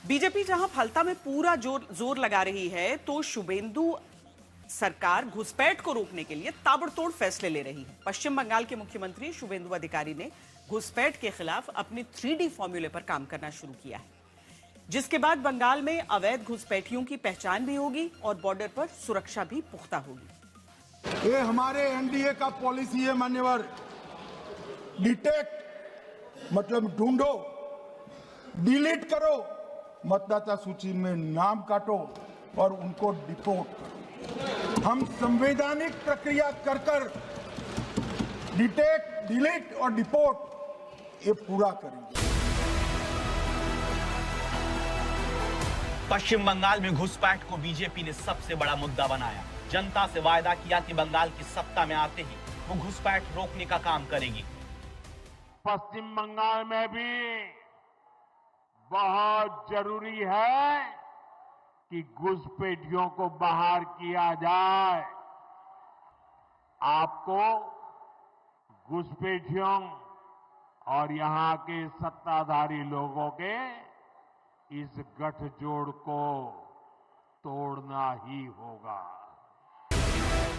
BJP जहां फलता में पूरा जोर लगा रही है, तो शुभेंदु सरकार घुसपैठ को रोकने के लिए ताबड़तोड़ फैसले ले रही है। पश्चिम बंगाल के मुख्यमंत्री शुभेंदु अधिकारी ने घुसपैठ के खिलाफ अपनी 3D फॉर्मूले पर काम करना शुरू किया है, जिसके बाद बंगाल में अवैध घुसपैठियों की पहचान भी होगी और बॉर्डर पर सुरक्षा भी पुख्ता होगी। ये हमारे एनडीए का पॉलिसी है मान्यवर। डिटेक्ट मतलब ढूंढो, डिलीट करो, मतदाता सूची में नाम काटो और उनको डिपोर्ट करो। हम संवैधानिक प्रक्रिया कर कर डिटेक्ट, डिलीट और डिपोर्ट ये पूरा करेंगे। पश्चिम बंगाल में घुसपैठ को बीजेपी ने सबसे बड़ा मुद्दा बनाया। जनता से वायदा किया कि बंगाल की सत्ता में आते ही वो घुसपैठ रोकने का काम करेगी। पश्चिम बंगाल में भी बहुत जरूरी है कि घुसपैठियों को बाहर किया जाए। आपको घुसपैठियों और यहां के सत्ताधारी लोगों के इस गठजोड़ को तोड़ना ही होगा।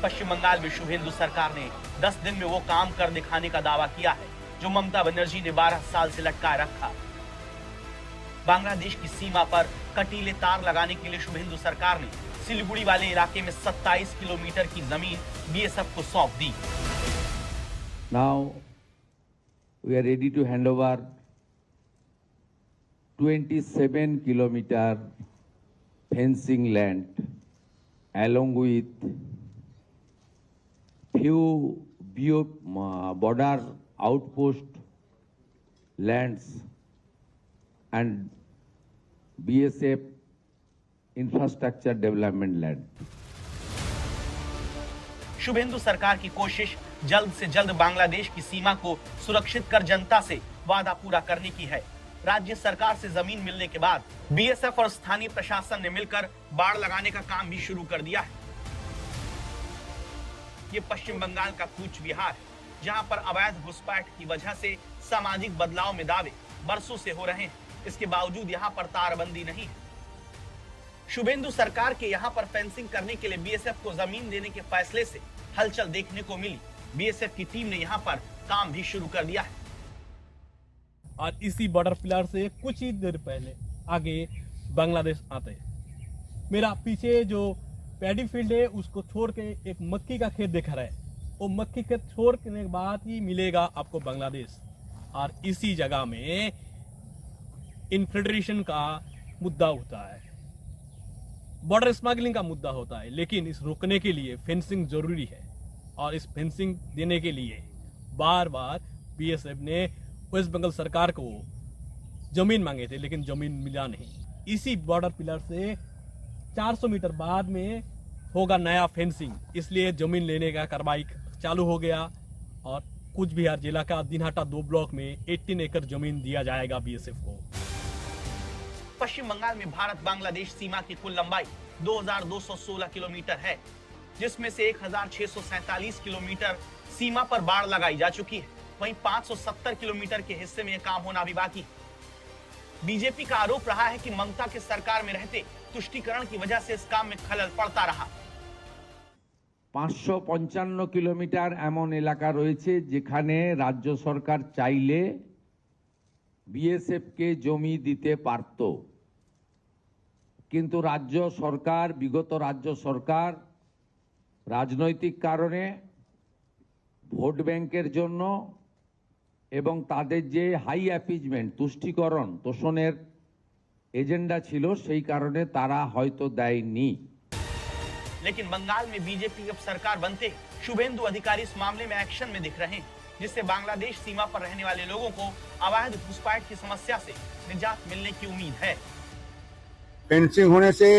पश्चिम बंगाल में शुभेंदु सरकार ने 10 दिन में वो काम कर दिखाने का दावा किया है जो ममता बनर्जी ने 12 साल से लटकाए रखा। बांग्लादेश की सीमा पर कटीले तार लगाने के लिए शुभेंदु सरकार ने सिलीगुड़ी वाले इलाके में 27 किलोमीटर की जमीन बीएसएफ को सौंप दी। Now we are ready to hand over 27 kilometer fencing land along with few border outpost lands and BSF infrastructure development land. Suvendu सरकार की कोशिश जल्द से जल्द बांग्लादेश की सीमा को सुरक्षित कर जनता से वादा पूरा करने की है। राज्य सरकार से जमीन मिलने के बाद बीएसएफ और स्थानीय प्रशासन ने मिलकर बाड़ लगाने का काम भी शुरू कर दिया है। ये पश्चिम बंगाल का कूच विहार है, जहां पर अवैध घुसपैठ की वजह से सामाजिक बदलाव में दावे बरसों से हो रहे हैं। इसके बावजूद यहां पर तारबंदी नहीं है। शुभेंदु सरकार के यहां पर फेंसिंग करने के लिए बीएसएफ को जमीन देने के फैसले से हलचल देखने को मिली। बीएसएफ की टीम ने यहां पर काम भी शुरू कर दिया है। और इसी बॉर्डर पिलर से कुछ ही देर पहले आगे बांग्लादेश आते हैं। मेरा पीछे जो पैडी फील्ड है उसको छोड़ के एक मक्की का खेत दिख रहा है। वो मक्की खेत छोड़ने के बाद ही मिलेगा आपको बांग्लादेश। और इसी जगह में इन्फिल्ट्रेशन का मुद्दा होता है, बॉर्डर स्मगलिंग का मुद्दा होता है। लेकिन इस रोकने के लिए फेंसिंग जरूरी है और इस फेंसिंग देने के लिए बार बार बीएसएफ ने वेस्ट बंगाल सरकार को जमीन मांगे थे, लेकिन जमीन मिला नहीं। इसी बॉर्डर पिलर से 400 मीटर बाद में होगा नया फेंसिंग, इसलिए जमीन लेने का कार्रवाई चालू हो गया और कूच बिहार जिला का दिनहाटा 2 ब्लॉक में 18 एकड़ जमीन दिया जाएगा बीएसएफ को। पश्चिम बंगाल में भारत बांग्लादेश सीमा की कुल लंबाई 2216 किलोमीटर है, जिसमें से 1647 किलोमीटर सीमा पर बाड़ लगाई जा चुकी है। वहीं 570 किलोमीटर के हिस्से में यह काम होना भी बाकी है। बीजेपी का आरोप रहा है कि ममता के सरकार में रहते तुष्टीकरण की वजह से इस काम में खलल पड़ता रहा। 555 किलोमीटर एमन एलाका रयेछे जेखाने राज्य सरकार चाइले बीएसएफ के जमी दिते पारतो, किन्तु राज्य सरकार विगत राज्य सरकार राजनैतिक कारणे भोट बैंकेर जोन्नो एवं तादेर जे हाई अ্যাপিজমেন্ট तुष्टीकरण तोषणेर एजेंडा छिलो सेई कारणे तारा हयतो देयनि। लेकिन बंगाल में बीजेपी अब सरकार बनते शुभेंदु अधिकारी इस मामले में एक्शन में दिख रहे हैं, जिससे बांग्लादेश सीमा पर रहने वाले लोगों को अवैध घुसपैठ की समस्या से निजात मिलने की उम्मीद है। फेंसिंग होने से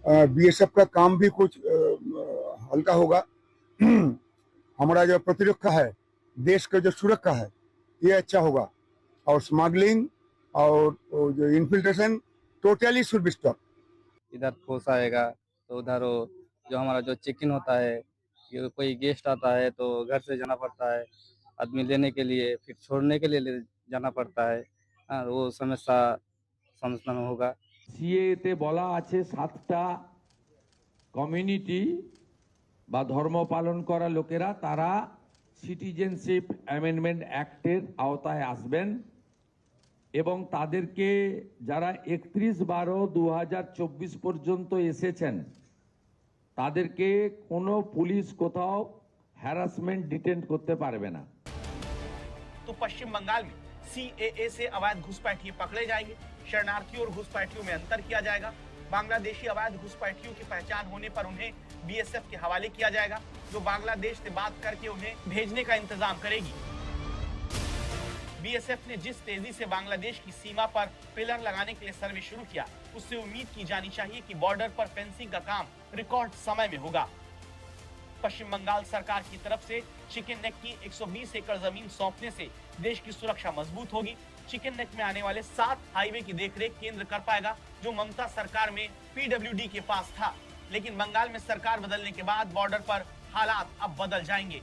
बीएसएफ का काम भी कुछ हल्का होगा। हमारा जो प्रतिरक्षा है, देश का जो सुरक्षा है, ये अच्छा होगा और स्मगलिंग और जो infiltration totally should be stop. इधर फोर्स आएगा तो उधर जो हमारा जो चेक इन होता है, कोई गेस्ट आता है तो घर से जाना पड़ता है, आदमी लेने के लिए फिर छोड़ने के लिए जाना पड़ता है। वो समस्या समाधान होगा। সিএতে বলা আছে 7টা কমিউনিটি বা ধর্ম পালন করা লোকেরা তারা সিটিজেনশিপ অ্যামেন্ডমেন্ট অ্যাক্টের আওতায় আসবেন এবং তাদেরকে যারা 31/12/2024 পর্যন্ত এসেছেন তাদেরকে কোনো পুলিশ কোথাও হ্যারাসমেন্ট ডিটেন্ট করতে পারবে না। तो पश्चिम बंगाल में सीएए से अवैध घुसपैठिए पकड़े जाएंगे। शरणार्थियों और घुसपैठियों में अंतर किया जाएगा। बांग्लादेशी अवैध घुसपैठियों की पहचान होने पर उन्हें बीएसएफ के हवाले किया जाएगा, जो बांग्लादेश से बात करके उन्हें भेजने का इंतजाम करेगी। बीएसएफ ने जिस तेजी से बांग्लादेश की सीमा पर पिलर लगाने के लिए सर्वे शुरू किया, उससे उम्मीद की जानी चाहिए कि बॉर्डर पर फेंसिंग का काम रिकॉर्ड समय में होगा। पश्चिम बंगाल सरकार की तरफ से चिकन नेक की 120 एकड़ जमीन सौंपने से देश की सुरक्षा मजबूत होगी। चिकन नेक में आने वाले 7 हाईवे की देखरेख केंद्र कर पाएगा, जो ममता सरकार में पीडब्ल्यूडी के पास था। लेकिन बंगाल में सरकार बदलने के बाद बॉर्डर पर हालात अब बदल जाएंगे।